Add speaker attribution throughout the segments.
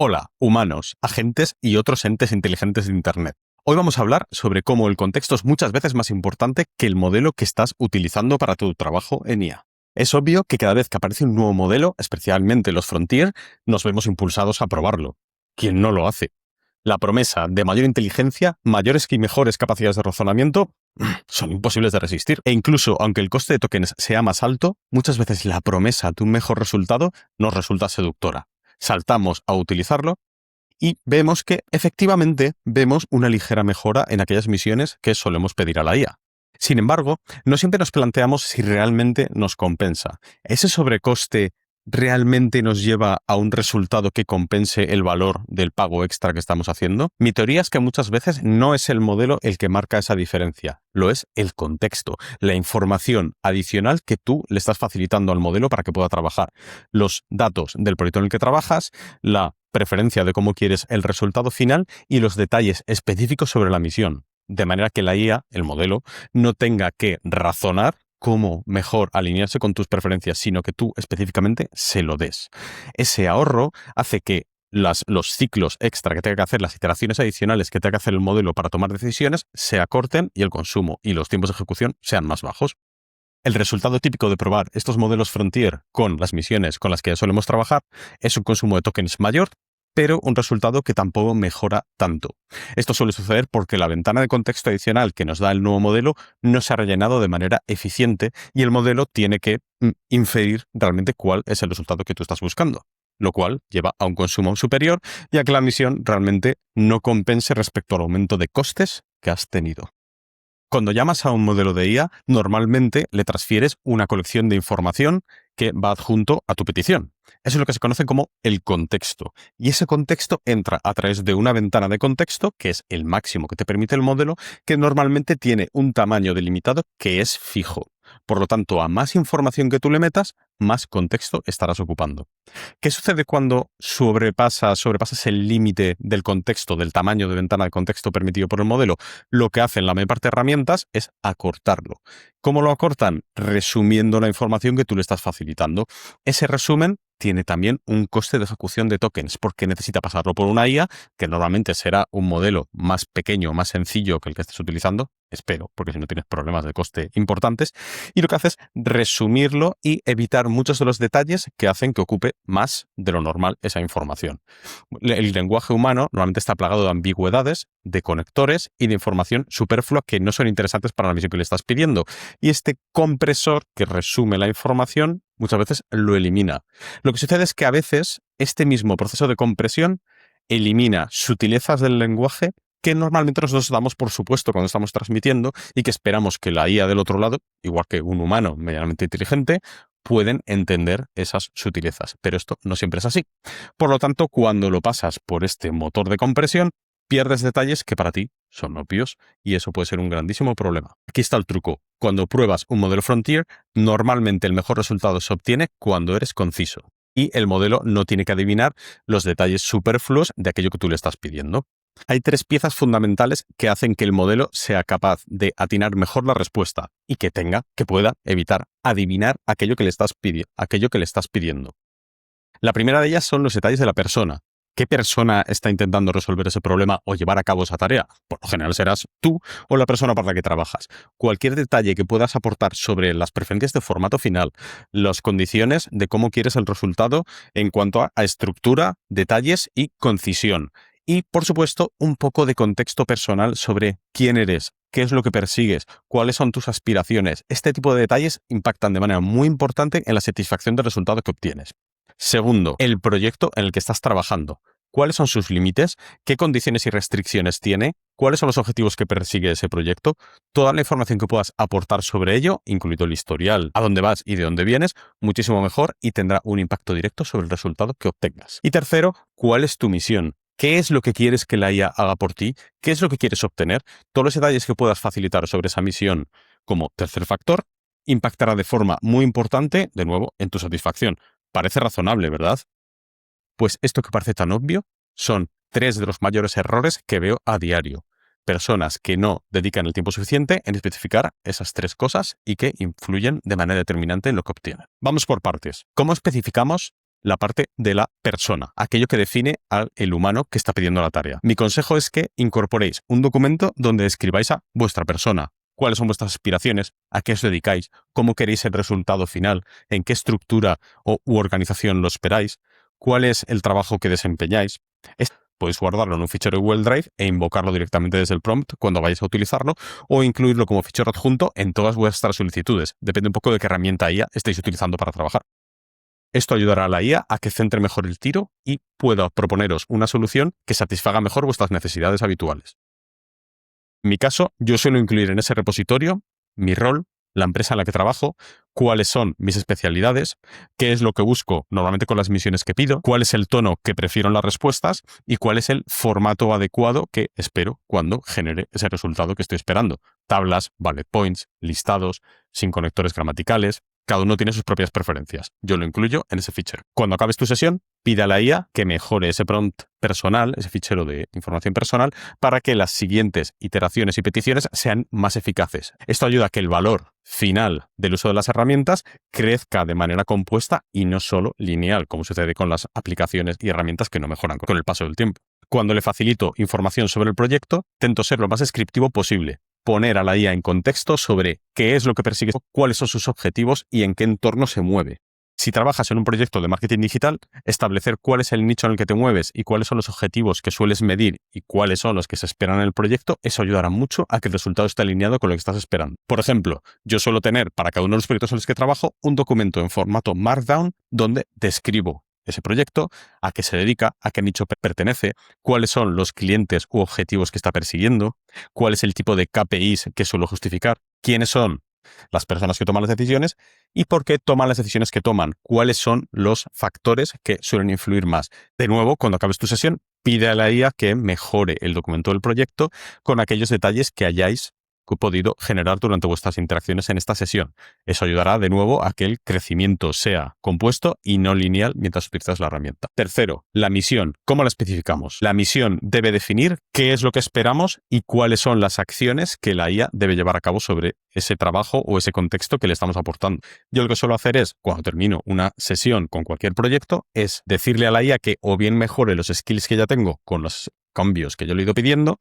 Speaker 1: Hola, humanos, agentes y otros entes inteligentes de Internet. Hoy vamos a hablar sobre cómo el contexto es muchas veces más importante que el modelo que estás utilizando para tu trabajo en IA. Es obvio que cada vez que aparece un nuevo modelo, especialmente los Frontier, nos vemos impulsados a probarlo. ¿Quién no lo hace? La promesa de mayor inteligencia, mayores y mejores capacidades de razonamiento, son imposibles de resistir. E incluso, aunque el coste de tokens sea más alto, muchas veces la promesa de un mejor resultado nos resulta seductora. Saltamos a utilizarlo y vemos que efectivamente vemos una ligera mejora en aquellas misiones que solemos pedir a la IA. Sin embargo, no siempre nos planteamos si realmente nos compensa. ¿Ese sobrecoste realmente nos lleva a un resultado que compense el valor del pago extra que estamos haciendo? Mi teoría es que muchas veces no es el modelo el que marca esa diferencia, lo es el contexto, la información adicional que tú le estás facilitando al modelo para que pueda trabajar, los datos del proyecto en el que trabajas, la preferencia de cómo quieres el resultado final y los detalles específicos sobre la misión, de manera que la IA, el modelo, no tenga que razonar cómo mejor alinearse con tus preferencias, sino que tú específicamente se lo des. Ese ahorro hace que los ciclos extra que tenga que hacer, las iteraciones adicionales que tenga que hacer el modelo para tomar decisiones, se acorten y el consumo y los tiempos de ejecución sean más bajos. El resultado típico de probar estos modelos Frontier con las misiones con las que solemos trabajar es un consumo de tokens mayor, pero un resultado que tampoco mejora tanto. Esto suele suceder porque la ventana de contexto adicional que nos da el nuevo modelo no se ha rellenado de manera eficiente y el modelo tiene que inferir realmente cuál es el resultado que tú estás buscando, lo cual lleva a un consumo superior y a que la misión realmente no compense respecto al aumento de costes que has tenido. Cuando llamas a un modelo de IA, normalmente le transfieres una colección de información que va adjunto a tu petición. Eso es lo que se conoce como el contexto. Y ese contexto entra a través de una ventana de contexto, que es el máximo que te permite el modelo, que normalmente tiene un tamaño delimitado que es fijo. Por lo tanto, a más información que tú le metas, más contexto estarás ocupando. ¿Qué sucede cuando sobrepasas el límite del contexto, del tamaño de ventana de contexto permitido por el modelo? Lo que hacen la mayor parte de herramientas es acortarlo. ¿Cómo lo acortan? Resumiendo la información que tú le estás facilitando. Ese resumen tiene también un coste de ejecución de tokens, porque necesita pasarlo por una IA, que normalmente será un modelo más pequeño, más sencillo que el que estés utilizando, espero, porque si no tienes problemas de coste importantes, y lo que hace es resumirlo y evitar muchos de los detalles que hacen que ocupe más de lo normal esa información. El lenguaje humano normalmente está plagado de ambigüedades, de conectores y de información superflua que no son interesantes para la misión que le estás pidiendo. Y este compresor que resume la información muchas veces lo elimina. Lo que sucede es que a veces este mismo proceso de compresión elimina sutilezas del lenguaje que normalmente nosotros damos por supuesto cuando estamos transmitiendo y que esperamos que la IA del otro lado, igual que un humano medianamente inteligente, pueden entender esas sutilezas. Pero esto no siempre es así. Por lo tanto, cuando lo pasas por este motor de compresión, pierdes detalles que para ti son obvios y eso puede ser un grandísimo problema. Aquí está el truco. Cuando pruebas un modelo Frontier, normalmente el mejor resultado se obtiene cuando eres conciso y el modelo no tiene que adivinar los detalles superfluos de aquello que tú le estás pidiendo. Hay tres piezas fundamentales que hacen que el modelo sea capaz de atinar mejor la respuesta y que pueda evitar adivinar aquello que le estás pidiendo. La primera de ellas son los detalles de la persona. ¿Qué persona está intentando resolver ese problema o llevar a cabo esa tarea? Por lo general serás tú o la persona para la que trabajas. Cualquier detalle que puedas aportar sobre las preferencias de formato final, las condiciones de cómo quieres el resultado en cuanto a estructura, detalles y concisión. Y, por supuesto, un poco de contexto personal sobre quién eres, qué es lo que persigues, cuáles son tus aspiraciones. Este tipo de detalles impactan de manera muy importante en la satisfacción del resultado que obtienes. Segundo, el proyecto en el que estás trabajando. ¿Cuáles son sus límites? ¿Qué condiciones y restricciones tiene? ¿Cuáles son los objetivos que persigue ese proyecto? Toda la información que puedas aportar sobre ello, incluido el historial, a dónde vas y de dónde vienes, muchísimo mejor y tendrá un impacto directo sobre el resultado que obtengas. Y tercero, ¿cuál es tu misión? ¿Qué es lo que quieres que la IA haga por ti? ¿Qué es lo que quieres obtener? Todos los detalles que puedas facilitar sobre esa misión como tercer factor impactará de forma muy importante, de nuevo, en tu satisfacción. Parece razonable, ¿verdad? Pues esto que parece tan obvio son tres de los mayores errores que veo a diario. Personas que no dedican el tiempo suficiente en especificar esas tres cosas y que influyen de manera determinante en lo que obtienen. Vamos por partes. ¿Cómo especificamos la parte de la persona, aquello que define al el humano que está pidiendo la tarea. Mi consejo es que incorporéis un documento donde escribáis a vuestra persona, cuáles son vuestras aspiraciones, a qué os dedicáis, cómo queréis el resultado final, en qué estructura u organización lo esperáis, cuál es el trabajo que desempeñáis. Podéis guardarlo en un fichero de Google Drive e invocarlo directamente desde el prompt cuando vayáis a utilizarlo, o incluirlo como fichero adjunto en todas vuestras solicitudes. Depende un poco de qué herramienta IA estéis utilizando para trabajar. Esto ayudará a la IA a que centre mejor el tiro y pueda proponeros una solución que satisfaga mejor vuestras necesidades habituales. En mi caso, yo suelo incluir en ese repositorio mi rol, la empresa en la que trabajo, cuáles son mis especialidades, qué es lo que busco normalmente con las misiones que pido, cuál es el tono que prefiero en las respuestas y cuál es el formato adecuado que espero cuando genere ese resultado que estoy esperando. Tablas, bullet points, listados, sin conectores gramaticales. Cada uno tiene sus propias preferencias. Yo lo incluyo en ese fichero. Cuando acabes tu sesión, pide a la IA que mejore ese prompt personal, ese fichero de información personal, para que las siguientes iteraciones y peticiones sean más eficaces. Esto ayuda a que el valor final del uso de las herramientas crezca de manera compuesta y no solo lineal, como sucede con las aplicaciones y herramientas que no mejoran con el paso del tiempo. Cuando le facilito información sobre el proyecto, intento ser lo más descriptivo posible. Poner a la IA en contexto sobre qué es lo que persigue, cuáles son sus objetivos y en qué entorno se mueve. Si trabajas en un proyecto de marketing digital, establecer cuál es el nicho en el que te mueves y cuáles son los objetivos que sueles medir y cuáles son los que se esperan en el proyecto, eso ayudará mucho a que el resultado esté alineado con lo que estás esperando. Por ejemplo, yo suelo tener para cada uno de los proyectos en los que trabajo un documento en formato Markdown donde describo ese proyecto, a qué se dedica, a qué nicho pertenece, cuáles son los clientes u objetivos que está persiguiendo, cuál es el tipo de KPIs que suelo justificar, quiénes son las personas que toman las decisiones y por qué toman las decisiones que toman, cuáles son los factores que suelen influir más. De nuevo, cuando acabes tu sesión, pide a la IA que mejore el documento del proyecto con aquellos detalles que hayáis podido generar durante vuestras interacciones en esta sesión. Eso ayudará de nuevo a que el crecimiento sea compuesto y no lineal mientras utilizas la herramienta. Tercero, la misión. ¿Cómo la especificamos? La misión debe definir qué es lo que esperamos y cuáles son las acciones que la IA debe llevar a cabo sobre ese trabajo o ese contexto que le estamos aportando. Yo lo que suelo hacer es, cuando termino una sesión con cualquier proyecto, es decirle a la IA que o bien mejore los skills que ya tengo con los cambios que yo le he ido pidiendo,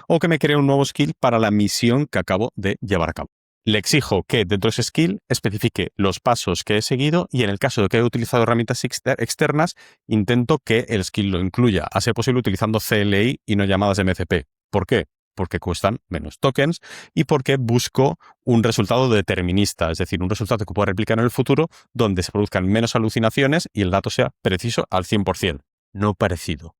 Speaker 1: o que me cree un nuevo skill para la misión que acabo de llevar a cabo. Le exijo que dentro de ese skill especifique los pasos que he seguido y en el caso de que haya utilizado herramientas externas, intento que el skill lo incluya, a ser posible utilizando CLI y no llamadas MCP. ¿Por qué? Porque cuestan menos tokens y porque busco un resultado determinista, es decir, un resultado que pueda replicar en el futuro donde se produzcan menos alucinaciones y el dato sea preciso al 100%. No parecido.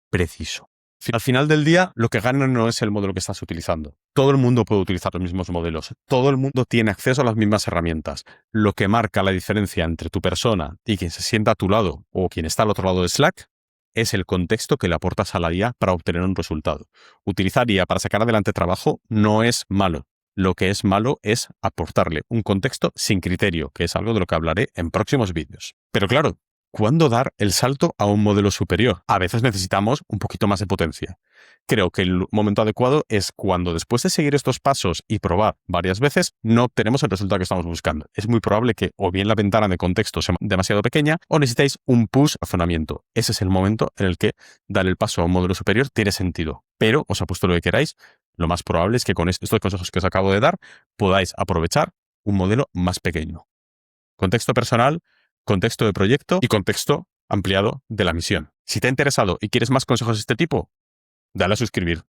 Speaker 1: Preciso. Al final del día, lo que gana no es el modelo que estás utilizando. Todo el mundo puede utilizar los mismos modelos. Todo el mundo tiene acceso a las mismas herramientas. Lo que marca la diferencia entre tu persona y quien se sienta a tu lado o quien está al otro lado de Slack es el contexto que le aportas a la IA para obtener un resultado. Utilizar IA para sacar adelante trabajo no es malo. Lo que es malo es aportarle un contexto sin criterio, que es algo de lo que hablaré en próximos vídeos. Pero claro, ¿cuándo dar el salto a un modelo superior? A veces necesitamos un poquito más de potencia. Creo que el momento adecuado es cuando después de seguir estos pasos y probar varias veces, no obtenemos el resultado que estamos buscando. Es muy probable que o bien la ventana de contexto sea demasiado pequeña o necesitáis un push de razonamiento. Ese es el momento en el que dar el paso a un modelo superior tiene sentido. Pero os apuesto lo que queráis, lo más probable es que con estos consejos que os acabo de dar podáis aprovechar un modelo más pequeño. Contexto personal, contexto de proyecto y contexto ampliado de la misión. Si te ha interesado y quieres más consejos de este tipo, dale a suscribir.